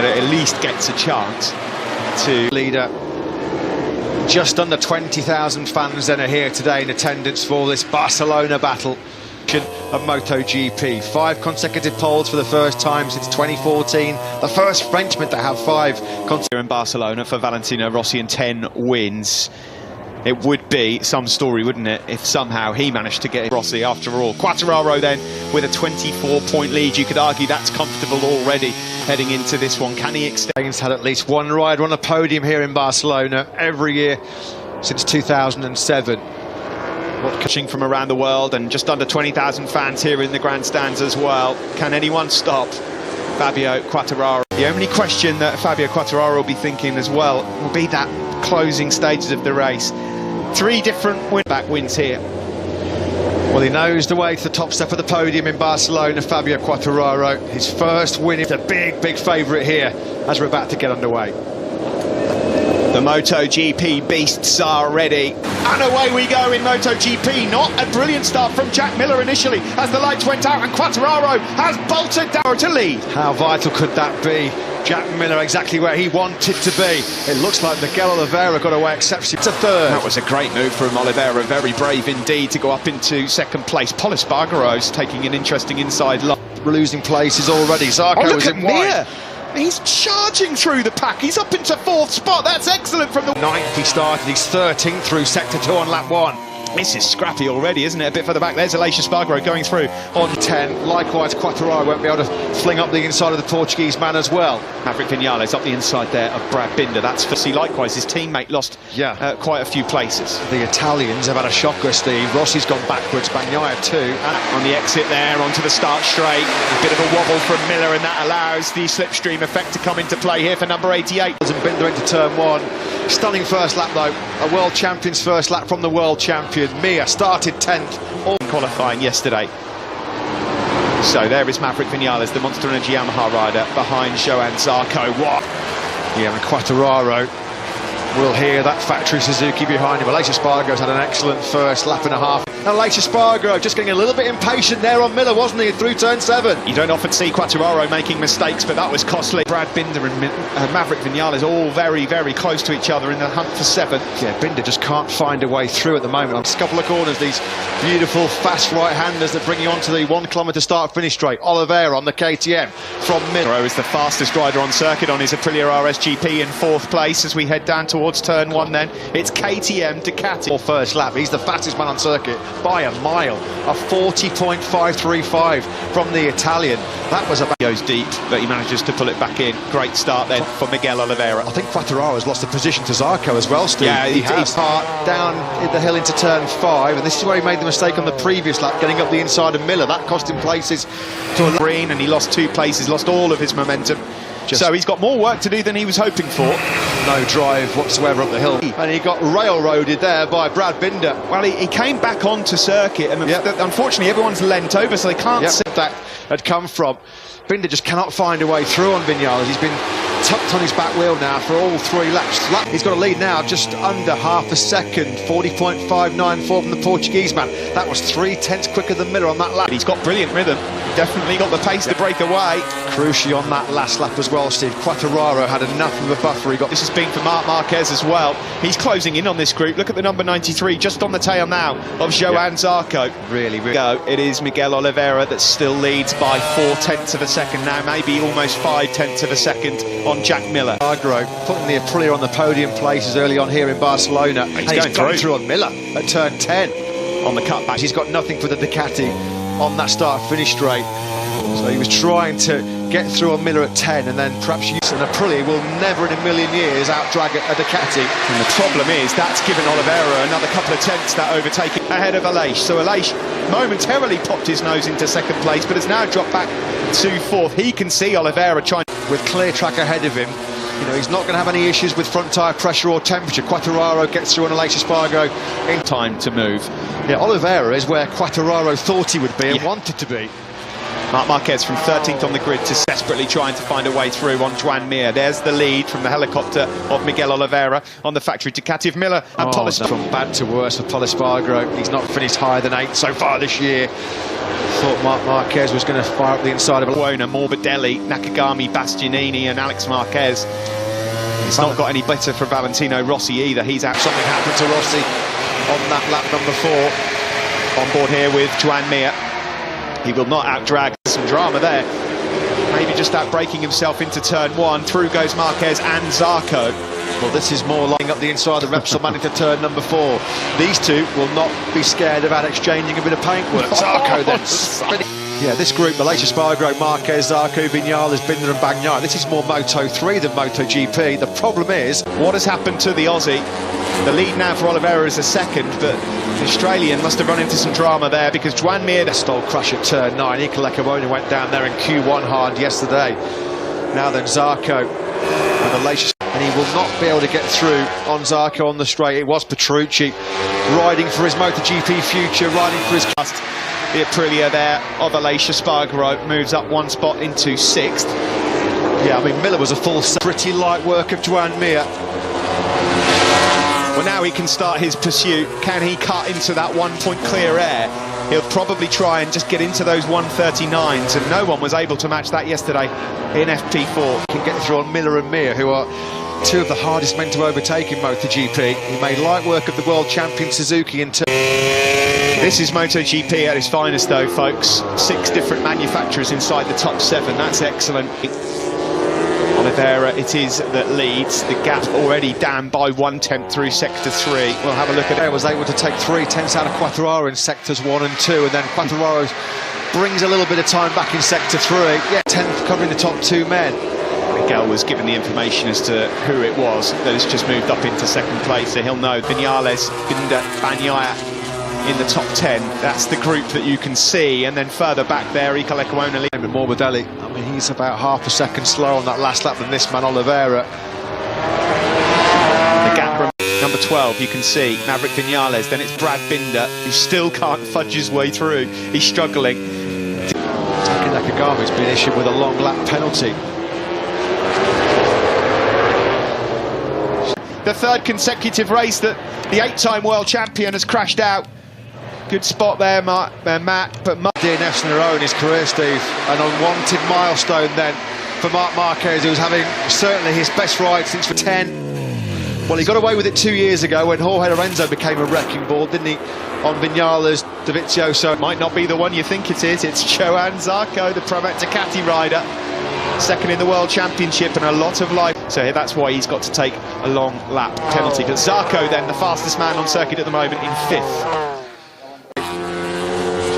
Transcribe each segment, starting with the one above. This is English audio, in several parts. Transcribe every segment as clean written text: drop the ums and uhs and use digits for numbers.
that it at least gets a chance to leader. Just under 20,000 fans then are here today in attendance for this Barcelona battle of Moto GP. 5 consecutive poles for the first time since 2014. The first Frenchman to have 5 in Barcelona for Valentino Rossi and 10 wins. It would be some story, wouldn't it, if somehow he managed to get Rossi after all. Quartararo then with a 24-point lead. You could argue that's comfortable already heading into this one. Can he extend? He's had at least one rider on a podium here in Barcelona every year since 2007. Watching from around the world, and just under 20,000 fans here in the grandstands as well. Can anyone stop Fabio Quartararo? The only question that Fabio Quartararo will be thinking as well will be that closing stages of the race. 3 different back wins here. Well, he knows the way to the top step of the podium in Barcelona, Fabio Quartararo. His first win is a big favourite here as we're about to get underway. The Moto GP beasts are ready. And away we go in Moto GP. Not a brilliant start from Jack Miller initially as the lights went out, and Quartararo has bolted down to lead. How vital could that be? Jack Miller exactly where he wanted to be. It looks like Miguel Oliveira got away exceptionally to third. That was a great move from Oliveira, very brave indeed to go up into second place. Pol Espargaro's taking an interesting inside line. We're losing places already. Zarco was in white. He's charging through the pack. He's up into 4th spot. That's excellent from the 9th he started. He's 13th through sector 2 on lap 1. This is scrappy already, isn't it? A bit further back. There's Aleix Espargaro going through on 10. Likewise, Quartararo won't be able to fling up the inside of the Portuguese man as well. Maverick Vinales up the inside there of Brad Binder. That's for see. Likewise, his teammate lost quite a few places. The Italians have had a shocker, Steve. Rossi's gone backwards, Bagnaia too. And on the exit there, onto the start straight. A bit of a wobble from Miller, and that allows the slipstream effect to come into play here for number 88. And Binder into turn 1. Stunning first lap though. A world champion's first lap from the world champion. Mir started 10th. All qualifying yesterday. So there is Maverick Vinales, the Monster Energy Yamaha rider, behind Johann Zarco. What? Yeah, and Quartararo will hear that factory Suzuki behind him. Aleix Espargaro's had an excellent first lap and a half. And Aleix Espargaro just getting a little bit impatient there on Miller, wasn't he, through turn 7? You don't often see Quartararo making mistakes, but that was costly. Brad Binder and Maverick Vinales all very close to each other in the hunt for 7th. Yeah, Binder just can't find a way through at the moment. On a couple of corners, these beautiful fast right-handers that bring you onto the 1 kilometre start-finish straight. Oliveira on the KTM from Miller. Is the fastest rider on circuit on his Aprilia RSGP in 4th place as we head down towards turn 1 then. It's KTM Ducati. First lap, he's the fastest man on circuit by a mile. A 40.535 from the Italian. That was about... Goes deep, but he manages to pull it back in. Great start then for Miguel Oliveira. I think Quartararo's lost the position to Zarco as well, Steve. Yeah, he has. Down the hill into turn 5, and this is where he made the mistake on the previous lap, getting up the inside of Miller. That cost him places to green, and he lost 2 places, lost all of his momentum. So he's got more work to do than he was hoping for. No drive whatsoever up the hill. And he got railroaded there by Brad Binder. Well, he came back onto circuit, and unfortunately everyone's leant over, so they can't see that had come from. Binder just cannot find a way through on Vinales. He's been tucked on his back wheel now for all 3 laps. He's got a lead now just under half a second, 40.594 from the Portuguese man. That was 3/10 quicker than Miller on that lap. He's got brilliant rhythm. Definitely got the pace to break away. Crucially on that last lap as well, Steve. Quartararo had enough of a buffer. This has been for Marc Marquez as well. He's closing in on this group. Look at the number 93 just on the tail now of Johann Zarco. Really. It is Miguel Oliveira that still leads by 4/10 of a second now, maybe almost 5/10 of a second on Jack Miller. Agro putting the Aprilia on the podium places early on here in Barcelona. He's going through on Miller at turn 10 on the cutback. He's got nothing for the Ducati on that start-finish straight. So he was trying to get through on Miller at 10, and then perhaps use an Aprilia will never in a million years outdrag a Ducati. And the problem is that's given Oliveira another couple of tenths, that overtaking ahead of Aleix. So Aleix momentarily popped his nose into second place, but has now dropped back to 4th. He can see Oliveira trying with clear track ahead of him. You know, he's not going to have any issues with front tyre pressure or temperature. Quartararo gets through on Aleix Espargaro in time to move. Yeah, Oliveira is where Quartararo thought he would be and wanted to be. Marc Marquez from 13th on the grid to desperately trying to find a way through on Joan Mir. There's the lead from the helicopter of Miguel Oliveira on the factory Ducati of Miller and Pol Espargaro. From bad to worse for Pol Espargaro. He's not finished higher than 8th so far this year. Thought Marc Marquez was going to fire up the inside of Cataluna, Morbidelli, Nakagami, Bastianini and Alex Marquez. It's not got any better for Valentino Rossi either. He's out. Something happened to Rossi on that lap number 4. On board here with Joan Mir. He will not outdrag. Some drama there. Maybe just outbraking himself into turn 1. Through goes Marquez and Zarco. Well, this is more lining up the inside of Repsol man into turn number 4. These two will not be scared about exchanging a bit of paintwork. Zarco then. Yeah, this group, Malaysia, Spargo, Marquez, Zarco, Vinales, Binder and Bagnaia. This is more Moto 3 than Moto GP. The problem is, what has happened to the Aussie? The lead now for Oliveira is a second, but the Australian must have run into some drama there because Joan Mir stole crash at turn 9. Iker Lecuona went down there in Q1 hard yesterday. Now then, Zarco and Malaysia, and he will not be able to get through on Zarco on the straight. It was Petrucci riding for his MotoGP future, riding for his trust. The Aprilia there of Aleix Espargaro moves up 1 spot into 6th. Yeah, I mean, Miller was a full set. Pretty light work of Joan Mir. Well, now he can start his pursuit. Can he cut into that 1 point clear air? He'll probably try and just get into those 139s, and no one was able to match that yesterday in FP4. Can get through on Miller and Mir, who are two of the hardest men to overtake in MotoGP. He made light work of the world champion Suzuki in turn. This is MotoGP at its finest though, folks. 6 different manufacturers inside the top 7. That's excellent. Oliveira it is that leads. The gap already down by 1/10 through sector 3. We'll have a look at it. He was able to take 3/10 out of Quartararo in sectors 1 and 2, and then Quartararo brings a little bit of time back in sector 3. Yeah, 10th covering the top 2 men. Miguel was given the information as to who it was that has just moved up into 2nd place, so he'll know. Vinales, Binder, Bagnaia in the top 10. That's the group that you can see, and then further back there, Iker Lecuona. Morbidelli, I mean, he's about half a second slower on that last lap than this man, Oliveira. The gap from number 12, you can see Maverick Vinales, then it's Brad Binder, who still can't fudge his way through. He's struggling. Taki Nakagami's been issued with a long lap penalty. The 3rd consecutive race that the 8-time world champion has crashed out. Good spot there, Matt, but DNF's in their own his career, Steve. An unwanted milestone then for Marc Marquez, who was having certainly his best ride since for 10. Well, he got away with it 2 years ago when Jorge Lorenzo became a wrecking ball, didn't he? On Vinales, Dovizioso. Might not be the one you think it is. It's Joan Zarco, the Pramac Ducati rider. 2nd in the World Championship and a lot of life. So that's why he's got to take a long lap penalty. But Zarco then, the fastest man on circuit at the moment, in 5th.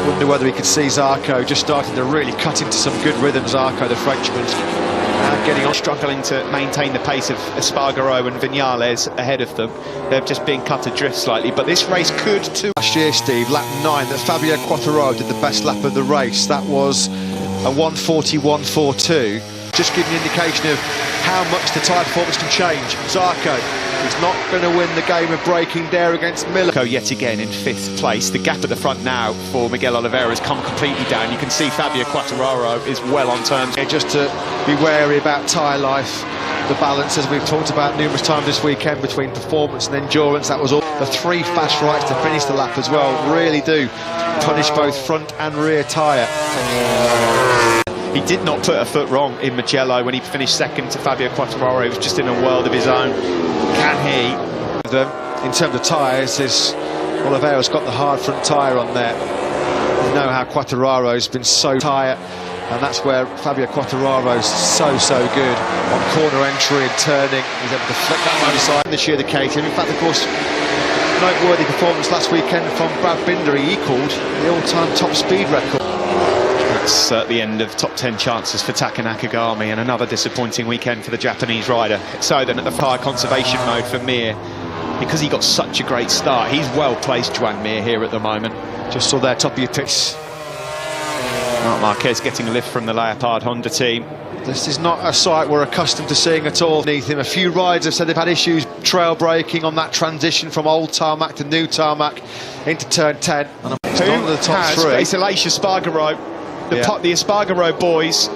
Wonder whether he could see Zarco just starting to really cut into some good rhythm. Zarco, the Frenchman, getting on, struggling to maintain the pace of Espargaro and Vinales ahead of them. They're just being cut adrift slightly, but this race could too. Last year, Steve, lap 9, that Fabio Quartararo did the best lap of the race. That was a 1:41.42. Just giving you an indication of how much the tyre performance can change. Zarco is not going to win the game of braking there against Miller. Yet again in 5th place. The gap at the front now for Miguel Oliveira has come completely down. You can see Fabio Quartararo is well on terms. Just to be wary about tyre life, the balance, as we've talked about numerous times this weekend, between performance and endurance. That was all. The 3 fast rights to finish the lap as well really do punish both front and rear tyre. He did not put a foot wrong in Mugello when he finished 2nd to Fabio Quartararo. He was just in a world of his own. Can he? In terms of tyres, Oliveira's got the hard front tyre on there. You know how Quartararo's been so tyre, and that's where Fabio Quartararo's so good on corner entry and turning. He's able to flick that motorcycle this year, the case. And in fact, of course, noteworthy performance last weekend from Brad Binder. He equalled the all-time top speed record. That's the end of top 10 chances for Taka Nakagami, and another disappointing weekend for the Japanese rider. So then at the fire conservation mode for Mir, because he got such a great start. He's well placed, Joan Mir, here at the moment. Just saw their top of your pitch. Marc Marquez getting a lift from the Leopard Honda team. This is not a sight we're accustomed to seeing at all beneath him. A few riders have said they've had issues trail braking on that transition from old tarmac to new tarmac into turn 10. And I'm on to the top 3. It's Aleix Espargaro. The Espargaro boys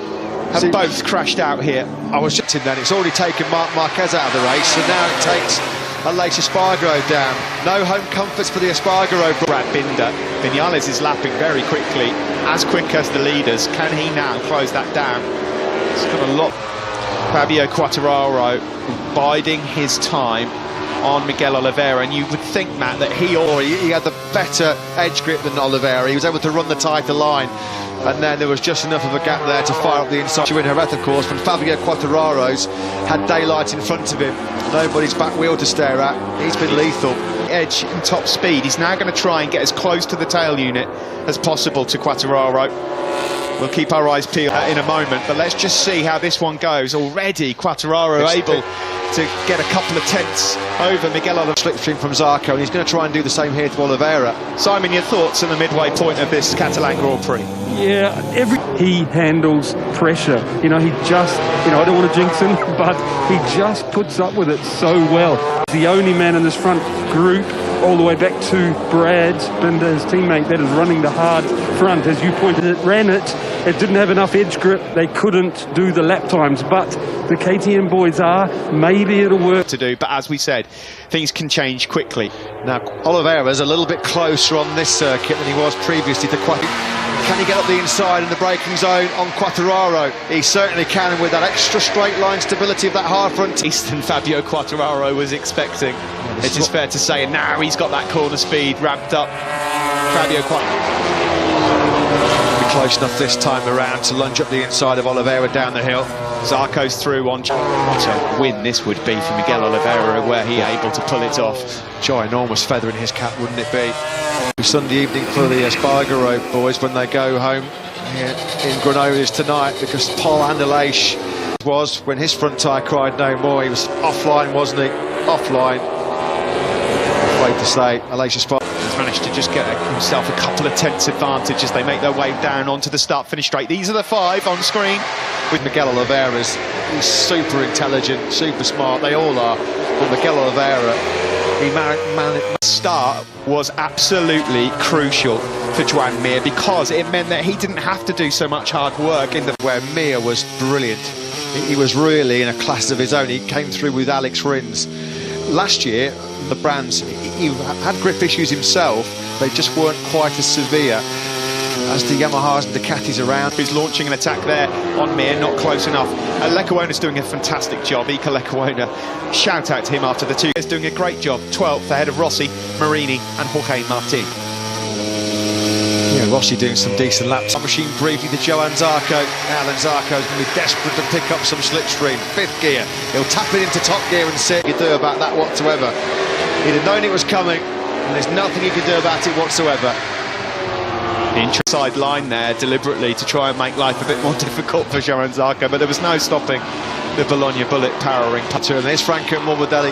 have both crashed out here. I was just in then. It's already taken Marc Marquez out of the race, so now it takes Aleix Espargaro down. No home comforts for the Espargaro. Brad Binder. Vinales is lapping very quickly, as quick as the leaders. Can he now close that down? It's got a lot. Fabio Quartararo biding his time on Miguel Oliveira, and you would think, Matt, that he had the better edge grip than Oliveira. He was able to run the tighter line, and then there was just enough of a gap there to fire up the inside. In Jerez, of course, when Fabio Quartararo's had daylight in front of him, nobody's back wheel to stare at. He's been lethal. Edge and top speed. He's now going to try and get as close to the tail unit as possible to Quartararo. We'll keep our eyes peeled in a moment, but let's just see how this one goes. Already Quartararo able to get a couple of tenths over Miguel Oliveira. Slipstream from Zarco, and he's going to try and do the same here to Oliveira. Simon, your thoughts on the midway point of this Catalan Grand Prix? Yeah, he handles pressure. You know, he just, I don't want to jinx him, but he just puts up with it so well. The only man in this front group, all the way back to Brad Binder, his teammate, that is running the hard front. As you pointed, it didn't have enough edge grip. They couldn't do the lap times, but the KTM boys maybe it'll work to do. But as we said, things can change quickly. Now Oliveira's a little bit closer on this circuit than he was previously to Can he get up the inside in the braking zone on Quartararo? He certainly can, and with that extra straight line stability of that hard front. Eastern Fabio Quartararo was expecting. It is fair to say, and now he's got that corner speed ramped up. Fabio Quartararo close enough this time around to lunge up the inside of Oliveira down the hill. Zarco's through on. What a win this would be for Miguel Oliveira, were he able to pull it off. Enormous feather in his cap, wouldn't it be? Sunday evening for the Espargaro boys when they go home here in Granollers tonight, because Paul Aleix was, when his front tyre cried no more, he was offline, wasn't he? Offline. Afraid to say, Aleix Espargaro has managed to just get himself a couple of tenths advantage as they make their way down onto the start-finish straight. These are the five on screen. With Miguel Oliveira, he's super intelligent, super smart, they all are. But Miguel Oliveira, start was absolutely crucial for Joan Mir, because it meant that he didn't have to do so much hard work in the where Mir was brilliant. He was really in a class of his own. He came through with Alex Rins. Last year, the brands, he had grip issues himself, they just weren't quite as severe as the Yamahas and Ducatis around. He's launching an attack there on Mir, not close enough. Lecuona's doing a fantastic job. Iker Lecuona, shout out to him after the two. He's doing a great job. 12th ahead of Rossi, Marini and Jorge Martin. Yeah, Rossi doing some decent laps. Machine briefly to Johan Zarco. Now then Zarco's going to be desperate to pick up some slipstream. 5th gear. He'll tap it into top gear and see what he can do about that whatsoever. He'd have known it was coming, and there's nothing he can do about it whatsoever. Inside line there deliberately to try and make life a bit more difficult for Johan Zarco, but there was no stopping the Bologna Bullet powering. And there's Franco Morbidelli.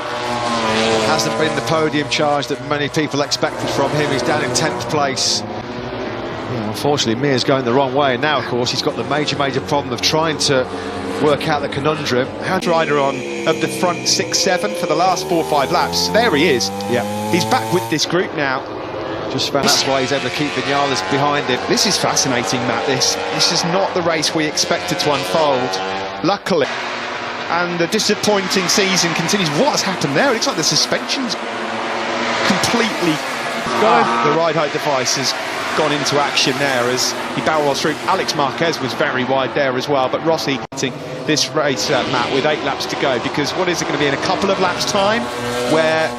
Hasn't been the podium charge that many people expected from him. He's down in 10th place. Yeah, unfortunately, Mir's going the wrong way, and now, of course, he's got the major problem of trying to work out the conundrum. Rider on of the front 6-7 for the last 4-5 laps. There he is. Yeah, he's back with this group now. That's why he's able to keep Vinales behind him. This is fascinating, Matt. This is not the race we expected to unfold, luckily. And the disappointing season continues. What has happened there? It looks like the suspension's completely gone. The ride height device has gone into action there as he barrels through. Alex Marquez was very wide there as well, but Rossi hitting this race, Matt, with 8 laps to go, because what is it going to be in a couple of laps' time where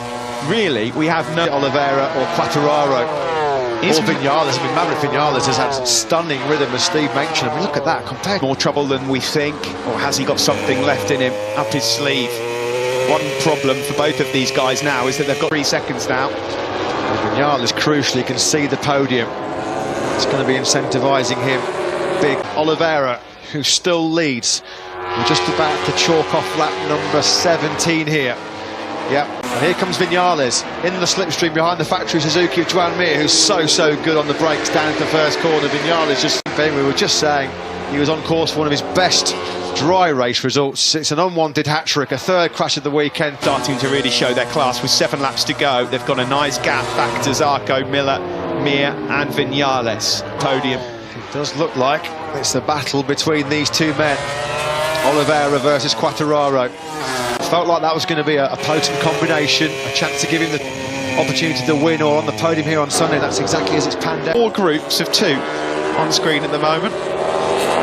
really we have no Oliveira or Quartararo or Vinales. I mean, Maverick Vinales has had stunning rhythm, as Steve mentioned. I mean, look at that, compared. More trouble than we think, or has he got something left in him up his sleeve? One problem for both of these guys now is that they've got 3 seconds now. Vinales crucially can see the podium. It's going to be incentivising him big. Oliveira, who still leads. We're just about to chalk off lap number 17 here. Yep, and here comes Vinales in the slipstream behind the factory Suzuki of Joan Mir, who's so good on the brakes down at the first corner. Vinales just, we were just saying, he was on course for one of his best dry race results. It's an unwanted hat-trick, a 3rd crash of the weekend. Starting to really show their class with 7 laps to go. They've got a nice gap back to Zarco, Miller, Mir and Vinales. Podium. does look like it's a battle between these two men, Oliveira versus Quartararo. Felt like that was going to be a potent combination, a chance to give him the opportunity to win or on the podium here on Sunday. That's exactly as it's panned out. 4 groups of 2 on screen at the moment.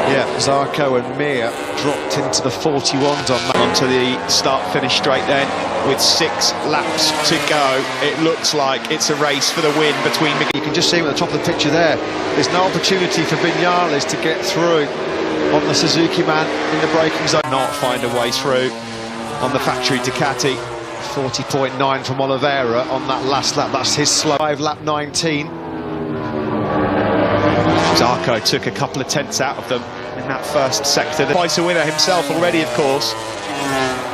Yeah, Zarco and Mir dropped into the 41s on that. Onto the start-finish straight then, with 6 laps to go. It looks like it's a race for the win between Miguel. You can just see him at the top of the picture there. There's no opportunity for Vinales to get through on the Suzuki man in the braking zone. Not find a way through on the factory Ducati. 40.9 from Oliveira on that last lap. That's his slow 5 lap 19. Zarco took a couple of tenths out of them in that first sector. Twice a winner himself already, of course,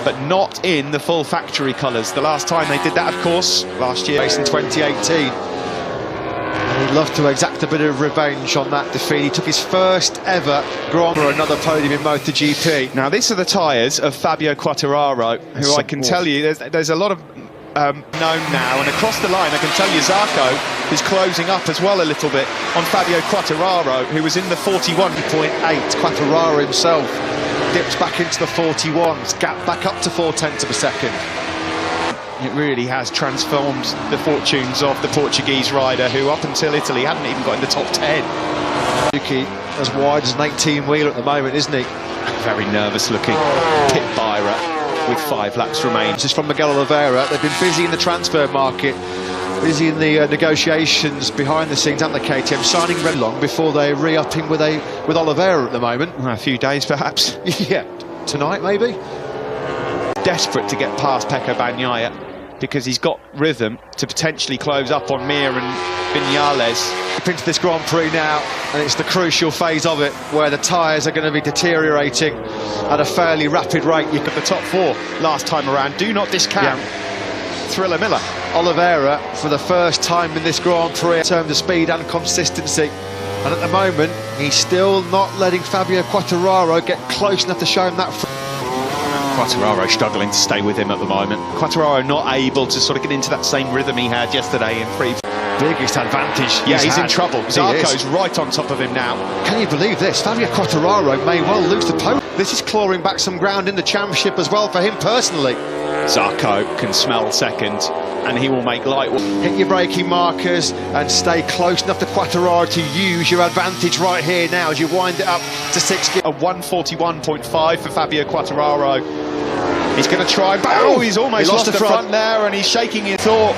but not in the full factory colours. The last time they did that, of course, last year. Race in 2018. And he'd love to exact a bit of revenge on that defeat. He took his first ever Grand for another podium in Moto GP. Now, these are the tyres of Fabio Quartararo, who I can tell you, there's a lot of known now, and across the line I can tell you Zarco is closing up as well a little bit on Fabio Quartararo, who was in the 41.8. Quartararo himself dips back into the 41s, gap back up to 0.4 of a second. It really has transformed the fortunes of the Portuguese rider, who up until Italy hadn't even got in the top 10. Suzuki as wide as an 18-wheeler at the moment, isn't he? Very nervous looking Pit Byra with 5 laps remaining. This is from Miguel Oliveira. They've been busy in the transfer market, busy in the negotiations behind the scenes, and the KTM signing red long before they re-upping with Oliveira at the moment. A few days perhaps. Yeah, tonight maybe. Desperate to get past Pecco Bagnaia because he's got rhythm to potentially close up on Mir and Vinales. Into this Grand Prix now, and it's the crucial phase of it where the tyres are going to be deteriorating at a fairly rapid rate. You got The top 4 last time around. Do not discount Thriller Miller. Oliveira, for the first time in this Grand Prix in terms of speed and consistency, and at the moment he's still not letting Fabio Quartararo get close enough to show him that. Quartararo struggling to stay with him at the moment. Quartararo not able to sort of get into that same rhythm he had yesterday in free. Biggest advantage. Yeah, he's in trouble. Zarco's right on top of him now. Can you believe this? Fabio Quartararo may well lose the podium. This is clawing back some ground in the championship as well for him personally. Zarco can smell second, and he will make light. Hit your braking markers and stay close enough to Quartararo to use your advantage right here now as you wind it up to 6. A 141.5 for Fabio Quartararo. He's going to try. Oh, he's almost lost the front there, and he's shaking his thought.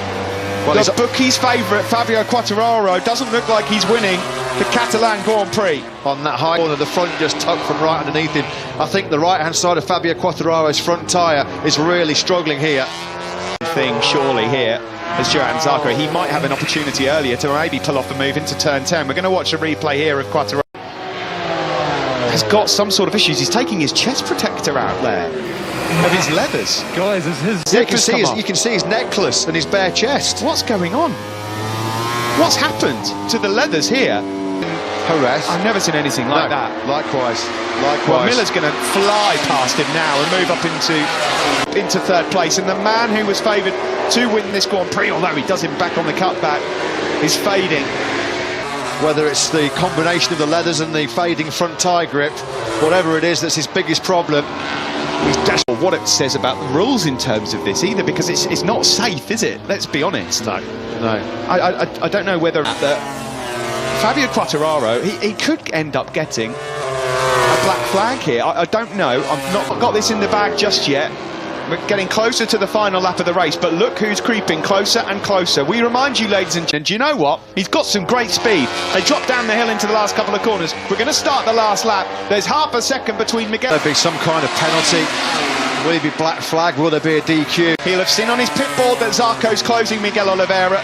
Well, the bookies' favourite, Fabio Quartararo, doesn't look like he's winning the Catalan Grand Prix. On that high corner, the front just tucked from right underneath him. I think the right-hand side of Fabio Quartararo's front tyre is really struggling here. Thing surely here as Johan Zarco. He might have an opportunity earlier to maybe pull off a move into turn 10. We're going to watch a replay here of Quartararo. Has got some sort of issues. He's taking his chest protector out there of his leathers. Guys, it's his you can see his necklace and his bare chest. What's going on? What's happened to the leathers here? Jerez. I've never seen anything like that. Likewise. Well, Miller's going to fly past him now and move up into third place. And the man who was favoured to win this Grand Prix, although he does him back on the cutback, is fading. Whether it's the combination of the leathers and the fading front tyre grip, whatever it is, that's his biggest problem. He's desperate what it says about the rules in terms of this either, because it's not safe, is it? Let's be honest. No. I don't know whether Fabio Quartararo, he could end up getting a black flag here. I don't know. I've not got this in the bag just yet. We're getting closer to the final lap of the race, but look who's creeping closer and closer. We remind you, ladies and gentlemen, do you know what? He's got some great speed. They drop down the hill into the last couple of corners. We're going to start the last lap. There's half a second between Miguel. There'll be some kind of penalty. Will it be black flag? Will there be a DQ? He'll have seen on his pit board that Zarco's closing Miguel Oliveira.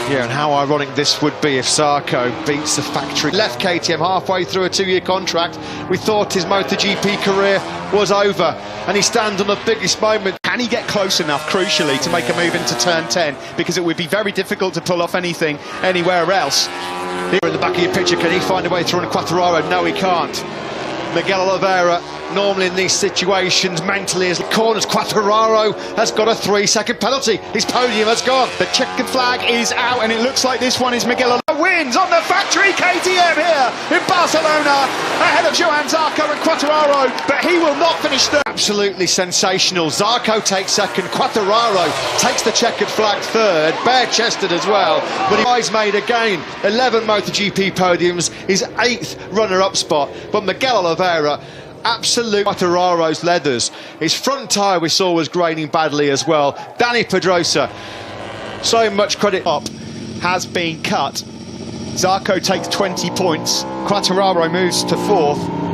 Yeah, and how ironic this would be if Zarco beats the factory. Left KTM halfway through a 2-year contract. We thought his MotoGP career was over, and he stands on the biggest moment. Can he get close enough, crucially, to make a move into turn 10? Because it would be very difficult to pull off anything anywhere else. Here in the back of your picture, can he find a way through on Quartararo? No, he can't. Miguel Oliveira normally in these situations mentally as corners. Quartararo has got a 3-second penalty. His podium has gone. The checkered flag is out, and it looks like this one is Miguel Oliveira wins on the factory KTM here in Barcelona, ahead of Johan Zarco and Quartararo, but he will not finish third. Absolutely sensational. Zarco takes second. Quartararo takes the checkered flag third, bare-chested as well, but he's made again 11 MotoGP podiums, his 8th runner-up spot. But Miguel Oliveira, absolute Quartararo's leathers. His front tyre we saw was graining badly as well. Dani Pedrosa, so much credit. Up has been cut. Zarco takes 20 points. Quartararo moves to 4th.